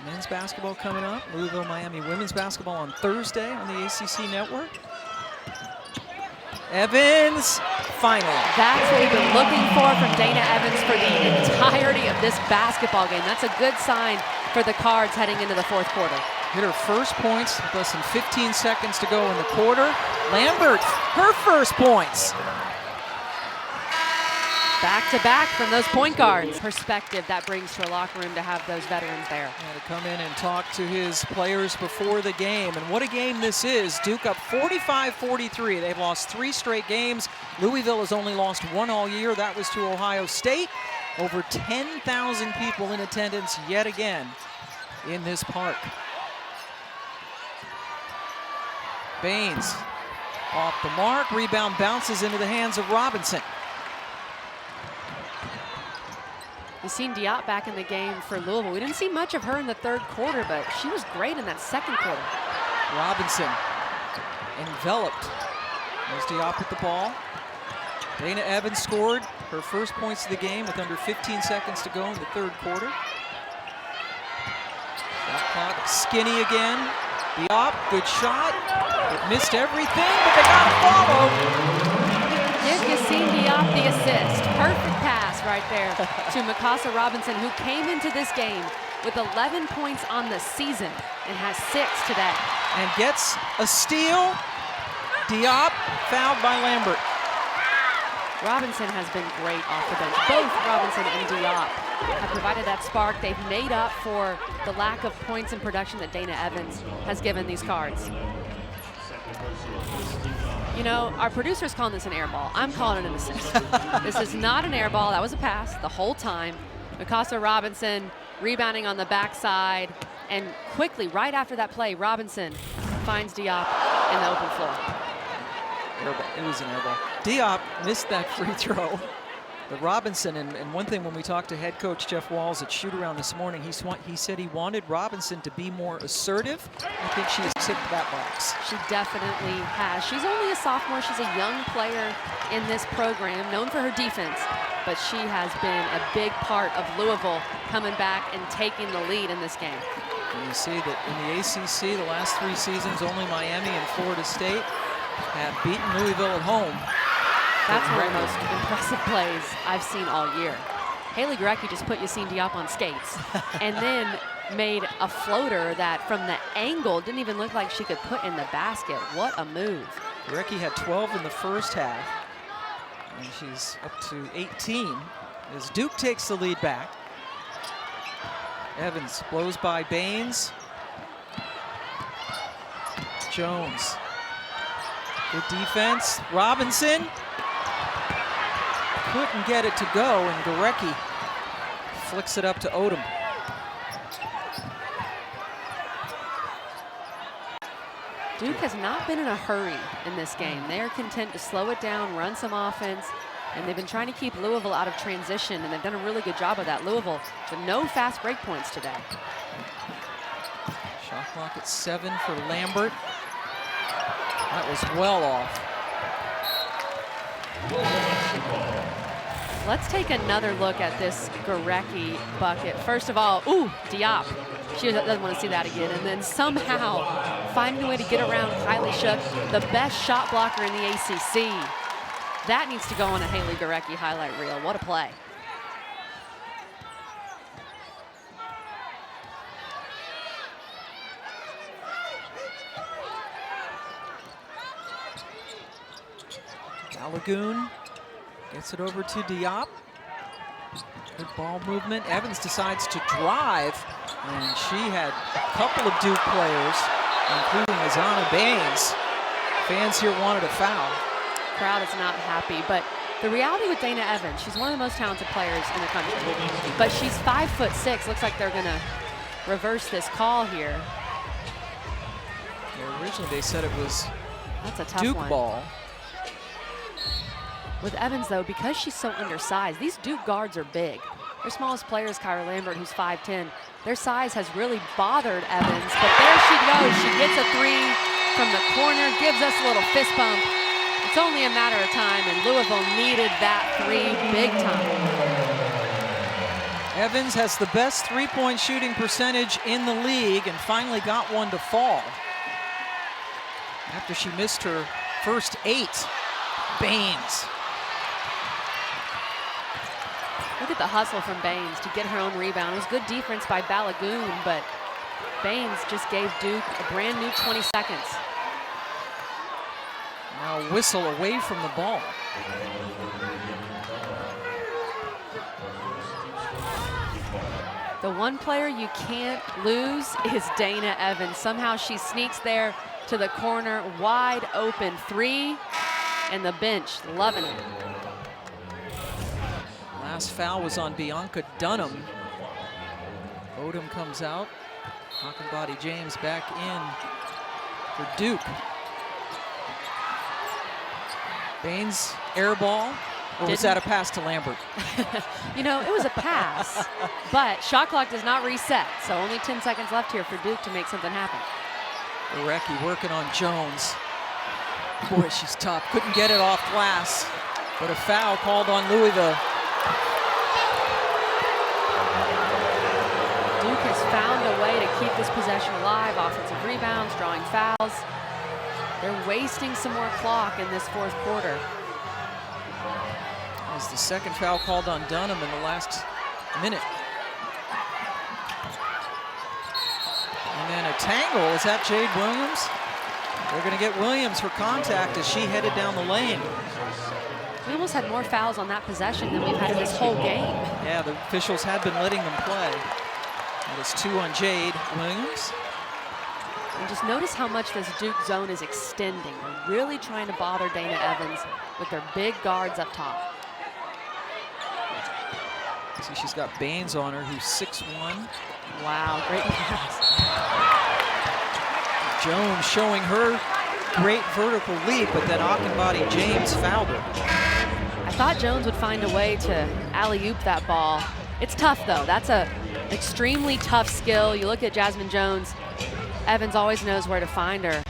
Men's basketball coming up. Louisville, Miami women's basketball on Thursday on the ACC network. Evans, finally. That's what we've been looking for from Dana Evans for the entirety of this basketball game. That's a good sign for the Cards heading into the fourth quarter. Hit her first points with less than 15 seconds to go in the quarter. Lambert, her first points. Back-to-back from those point guards. Perspective that brings to a locker room to have those veterans there. To come in and talk to his players before the game. And what a game this is. Duke up 45-43. They've lost 3 straight games. Louisville has only lost 1 all year. That was to Ohio State. Over 10,000 people in attendance yet again in this park. Baines off the mark. Rebound bounces into the hands of Robinson. You've seen Diop back in the game for Louisville. We didn't see much of her in the third quarter, but she was great in that second quarter. Robinson enveloped. There's Diop with the ball. Dana Evans scored her first points of the game with under 15 seconds to go in the third quarter. Shot clock skinny again. Diop, good shot. It missed everything, but they got to follow. Give Yassine Diop the assist. Perfect pass right there to Mikasa Robinson, who came into this game with 11 points on the season and has 6 today. And gets a steal. Diop fouled by Lambert. Robinson has been great off the bench. Both Robinson and Diop have provided that spark. They've made up for the lack of points in production that Dana Evans has given these cards. You know, our producer's calling this an air ball. I'm calling it an assist. This is not an air ball. That was a pass the whole time. Mikasa Robinson rebounding on the backside. And quickly, right after that play, Robinson finds Diop in the open floor. It was an air ball. Diop missed that free throw. But Robinson, and one thing when we talked to head coach Jeff Walls at shoot-around this morning, he said he wanted Robinson to be more assertive. I think she has ticked that box. She definitely has. She's only a sophomore. She's a young player in this program, known for her defense. But she has been a big part of Louisville coming back and taking the lead in this game. And you see that in the ACC, the last 3 seasons, only Miami and Florida State have beaten Louisville at home. That's one of the most impressive plays I've seen all year. Haley Gorecki just put Yassine Diop on skates and then made a floater that from the angle didn't even look like she could put in the basket. What a move. Gorecki had 12 in the first half, and she's up to 18 as Duke takes the lead back. Evans blows by Baines. Jones. Good defense. Robinson couldn't get it to go, and Gorecki flicks it up to Odom. Duke has not been in a hurry in this game. They are content to slow it down, run some offense, and they've been trying to keep Louisville out of transition, and they've done a really good job of that. Louisville with no fast break points today. Shot clock at 7 for Lambert. That was well off. Let's take another look at this Gorecki bucket. First of all, ooh, Diop. She doesn't want to see that again. And then somehow finding a way to get around Kylie Shook, the best shot blocker in the ACC. That needs to go on a Haley Gorecki highlight reel. What a play. Balagoon gets it over to Diop. Good ball movement. Evans decides to drive, and she had a couple of Duke players, including Azana Baines. Fans here wanted a foul. Crowd is not happy, but the reality with Dana Evans, she's one of the most talented players in the country, but she's 5'6". Looks like they're gonna reverse this call here. Yeah, originally they said it was That's a tough Duke one. ball. With Evans, though, because she's so undersized, these Duke guards are big. Their smallest player is Kyra Lambert, who's 5'10". Their size has really bothered Evans, but there she goes. She gets a 3 from the corner, gives us a little fist bump. It's only a matter of time, and Louisville needed that 3 big time. Evans has the best three-point shooting percentage in the league and finally got one to fall after she missed her first 8. Baines. Look at the hustle from Baines to get her own rebound. It was good defense by Balagoon, but Baines just gave Duke a brand new 20 seconds. Now a whistle away from the ball. The one player you can't lose is Dana Evans. Somehow she sneaks there to the corner, wide open 3, and the bench loving it. Last foul was on Bianca Dunham. Odom comes out. Hockenbody James back in for Duke. Baines air ball, or was that a pass to Lambert? You know, it was a pass, but shot clock does not reset, so only 10 seconds left here for Duke to make something happen. Gorecki working on Jones. Boy, she's tough. Couldn't get it off glass, but a foul called on Louisville. Duke has found a way to keep this possession alive. Offensive rebounds, drawing fouls. They're wasting some more clock in this fourth quarter. That was the second foul called on Dunham in the last minute. And then a tangle. Is that Jade Williams? They're going to get Williams for contact as she headed down the lane. We almost had more fouls on that possession than we've had in this whole game. Yeah, the officials had been letting them play. That is 2 on Jade Williams. And just notice how much this Duke zone is extending. They're really trying to bother Dana Evans with their big guards up top. See, she's got Baines on her, who's 6'1". Wow, great pass. Jones showing her great vertical leap, but then Akinbody James fouled her. I thought Jones would find a way to alley-oop that ball. It's tough, though. That's an extremely tough skill. You look at Jasmine Jones, Evans always knows where to find her.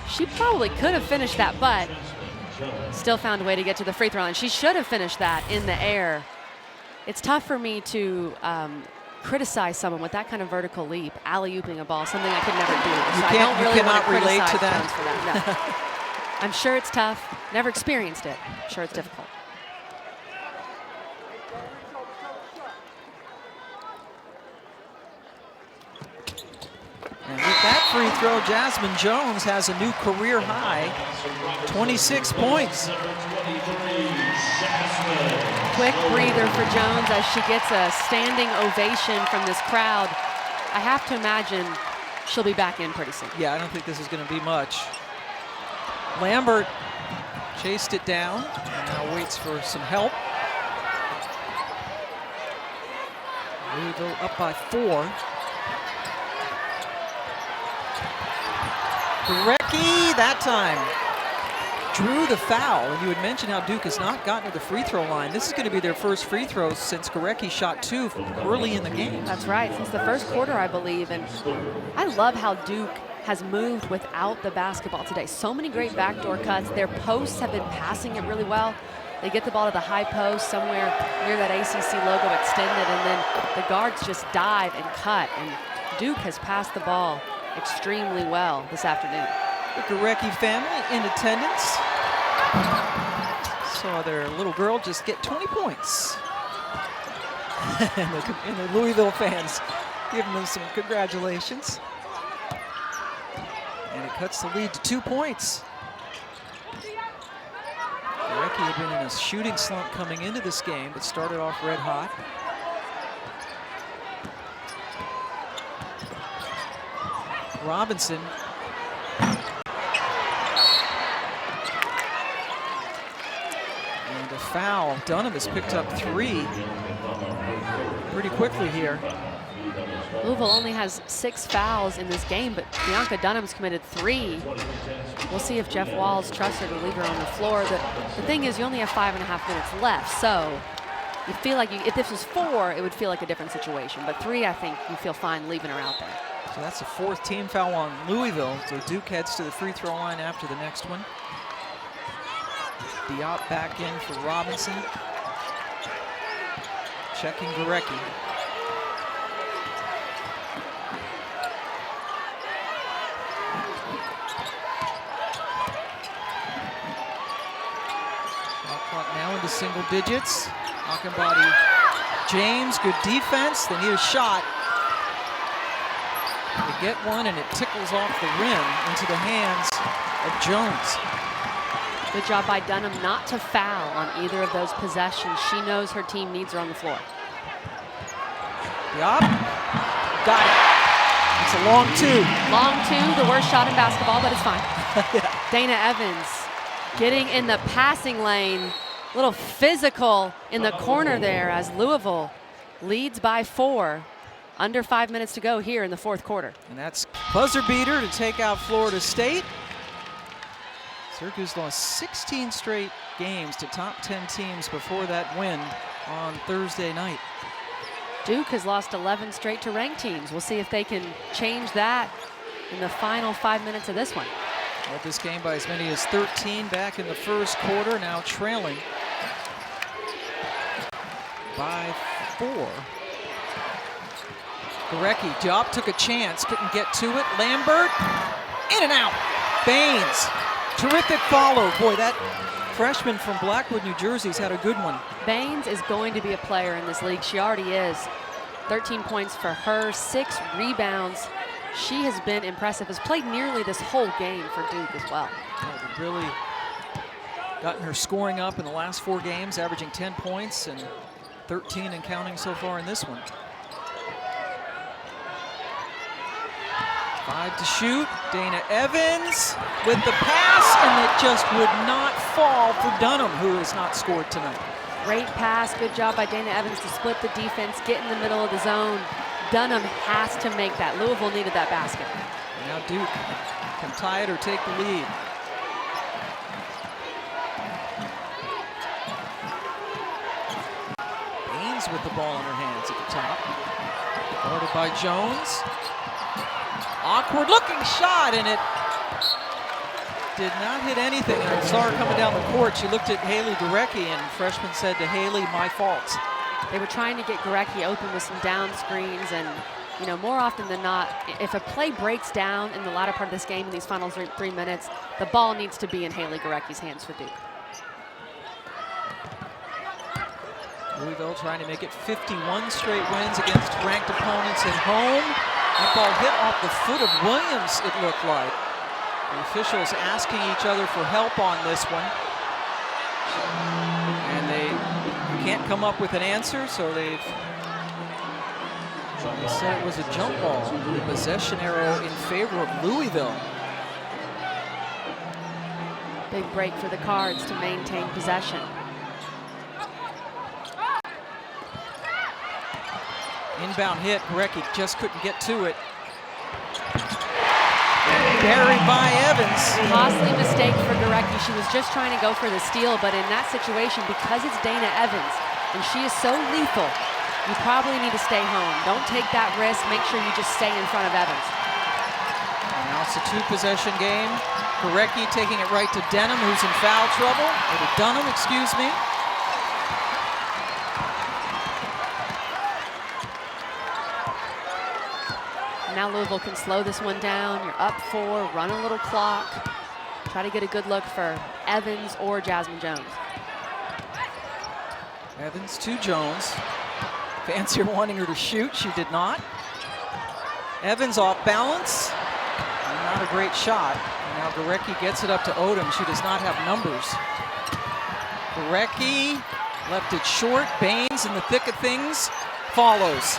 She probably could have finished that, but still found a way to get to the free throw line. She should have finished that in the air. It's tough for me to criticize someone with that kind of vertical leap, alley-ooping a ball, something I could never do. So I don't really want to relate criticize to that. Jones for that. No. I'm sure it's tough. Never experienced it. I'm sure it's difficult. And with that free throw, Jasmine Jones has a new career high, 26 points. Quick breather for Jones as she gets a standing ovation from this crowd. I have to imagine she'll be back in pretty soon. Yeah, I don't think this is going to be much. Lambert chased it down and now waits for some help. Louisville up by 4. Gurecki that time drew the foul, and you had mentioned how Duke has not gotten to the free throw line. This is going to be their first free throw since Gurecki shot 2 early in the game. That's right, since the first quarter, I believe. And I love how Duke has moved without the basketball today. So many great backdoor cuts. Their posts have been passing it really well. They get the ball to the high post somewhere near that ACC logo extended, and then the guards just dive and cut. And Duke has passed the ball extremely well this afternoon. The Gurecki family in attendance. Saw their little girl just get 20 points. and the Louisville fans giving them some congratulations. And it cuts the lead to 2 points. Gurecki had been in a shooting slump coming into this game, but started off red hot. Robinson. And a foul. Dunham has picked up 3 pretty quickly here. Louisville only has 6 fouls in this game, but Bianca Dunham's committed 3. We'll see if Jeff Walls trusts her to leave her on the floor. The thing is, you only have 5.5 minutes left, so you feel like if this was 4, it would feel like a different situation. But 3, I think you feel fine leaving her out there. So that's the 4th team foul on Louisville. So Duke heads to the free throw line after the next one. Diop back in for Robinson. Checking Gurecki. Shot clock now into single digits. Akinbody James, good defense. They need a shot. They get one and it tickles off the rim into the hands of Jones. Good job by Dunham not to foul on either of those possessions. She knows her team needs her on the floor. Diop, got it. It's a long 2. Long 2, the worst shot in basketball, but it's fine. Yeah. Dana Evans getting in the passing lane. A little physical in the corner there as Louisville leads by 4. Under 5 minutes to go here in the fourth quarter. And that's buzzer beater to take out Florida State. Syracuse lost 16 straight games to top 10 teams before that win on Thursday night. Duke has lost 11 straight to ranked teams. We'll see if they can change that in the final 5 minutes of this one. Led this game by as many as 13 back in the first quarter, now trailing by 4. Gorecki, Diop took a chance, couldn't get to it. Lambert, in and out. Baines, terrific follow. Boy, that freshman from Blackwood, New Jersey's had a good one. Baines is going to be a player in this league. She already is. 13 points for her, 6 rebounds. She has been impressive, has played nearly this whole game for Duke as well. Yeah, they've really gotten her scoring up in the last 4 games, averaging 10 points and 13 and counting so far in this one. 5 to shoot. Dana Evans with the pass, and it just would not fall for Dunham, who has not scored tonight. Great pass, good job by Dana Evans to split the defense, get in the middle of the zone. Dunham has to make that. Louisville needed that basket. Now Duke can tie it or take the lead. Baines with the ball in her hands at the top. Guarded by Jones. Awkward looking shot, and it did not hit anything. And I saw her coming down the court. She looked at Haley Gorecki, and freshman said to Haley, "My fault." They were trying to get Gorecki open with some down screens, and you know, more often than not, if a play breaks down in the latter part of this game in these final 3 minutes, the ball needs to be in Haley Gorecki's hands for Duke. Louisville trying to make it 51 straight wins against ranked opponents at home. That ball hit off the foot of Williams, it looked like. The officials asking each other for help on this one. And they can't come up with an answer, so they said it was a jump ball. The possession arrow in favor of Louisville. Big break for the Cards to maintain possession. Inbound hit, Gorecki just couldn't get to it. Buried by Evans. Costly mistake for Gorecki. She was just trying to go for the steal, but in that situation, because it's Dana Evans, and she is so lethal, you probably need to stay home. Don't take that risk. Make sure you just stay in front of Evans. And now it's a 2-possession game. Gorecki taking it right to Dunham, who's in foul trouble. Or to Dunham, excuse me. Now Louisville can slow this one down. You're up 4, run a little clock. Try to get a good look for Evans or Jasmine Jones. Evans to Jones. Fancier wanting her to shoot, she did not. Evans off balance. Not a great shot. And now Gorecki gets it up to Odom. She does not have numbers. Gorecki left it short. Baines in the thick of things follows.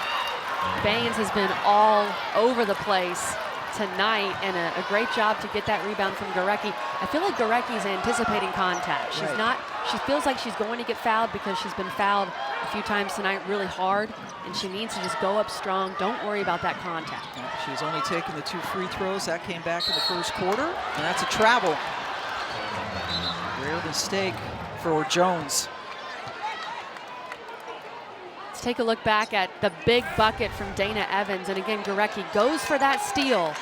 Baines has been all over the place tonight, and a great job to get that rebound from Gorecki. I feel like Gorecki's anticipating contact. She's not, she feels like she's going to get fouled because she's been fouled a few times tonight really hard, and she needs to just go up strong. Don't worry about that contact. She's only taken the 2 free throws. That came back in the first quarter, and that's a travel. Rare mistake for Jones. Let's take a look back at the big bucket from Dana Evans. And again, Gorecki goes for that steal,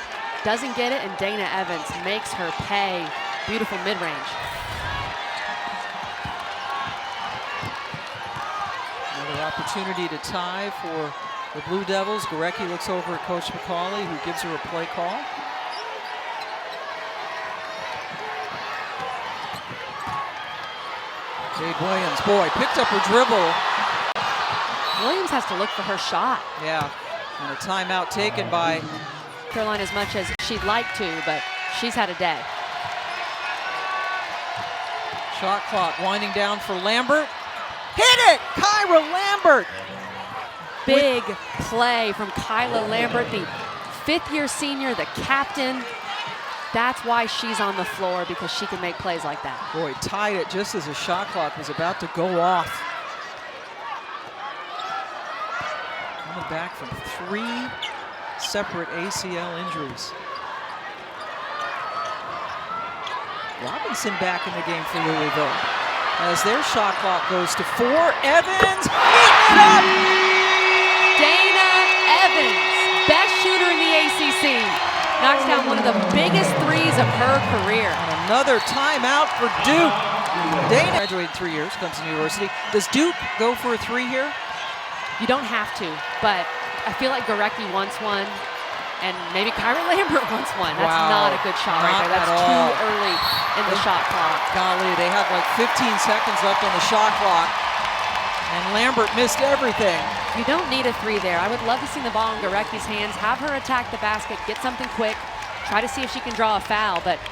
doesn't get it, and Dana Evans makes her pay. Beautiful mid-range. Another opportunity to tie for the Blue Devils. Gorecki looks over at Coach McCauley, who gives her a play call. Jade Williams, boy, picked up her dribble. Williams has to look for her shot. Yeah, and a timeout taken by Carolina as much as she'd like to, but she's had a day. Shot clock winding down for Lambert. Hit it! Kyra Lambert! Big play from Kyla Lambert, the 5th-year senior, the captain. That's why she's on the floor, because she can make plays like that. Boy, tied it just as the shot clock was about to go off. Coming back from 3 separate ACL injuries. Robinson back in the game for Louisville. As their shot clock goes to 4, Evans eating it up! Dana Evans, best shooter in the ACC, knocks down one of the biggest threes of her career. And another timeout for Duke. Dana graduated 3 years, Clemson University. Does Duke go for a three here? You don't have to, but I feel like Gorecki wants one, and maybe Kyra Lambert wants one. That's not a good shot right there. That's too early in the shot clock. Golly, they had like 15 seconds left on the shot clock, and Lambert missed everything. You don't need a three there. I would love to see the ball in Gorecki's hands, have her attack the basket, get something quick, try to see if she can draw a foul. But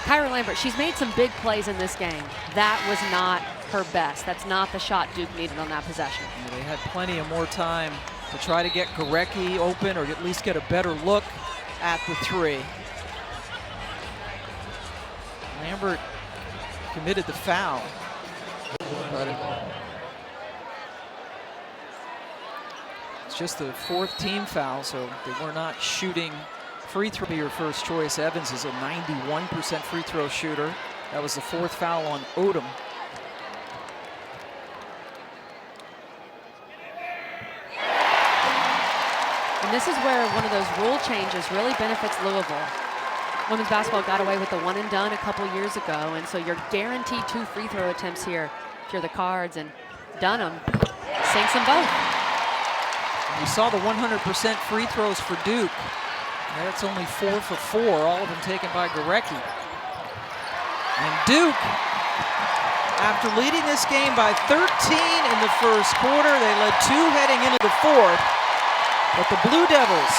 Kyra Lambert, she's made some big plays in this game. That was not her best. That's not the shot Duke needed on that possession. Yeah, they had plenty of more time to try to get Gorecki open or at least get a better look at the three. Lambert committed the foul. But it's just the fourth team foul, so they were not shooting free throw. Your first choice. Evans is a 91% free throw shooter. That was the fourth foul on Odom. And this is where one of those rule changes really benefits Louisville. Women's basketball got away with the one and done a couple years ago, and so you're guaranteed 2 free throw attempts here if you're the Cards, and Dunham sinks them both. We saw the 100% free throws for Duke. That's only 4 for 4, all of them taken by Gorecki. And Duke, after leading this game by 13 in the first quarter, they led 2 heading into the fourth. But the Blue Devils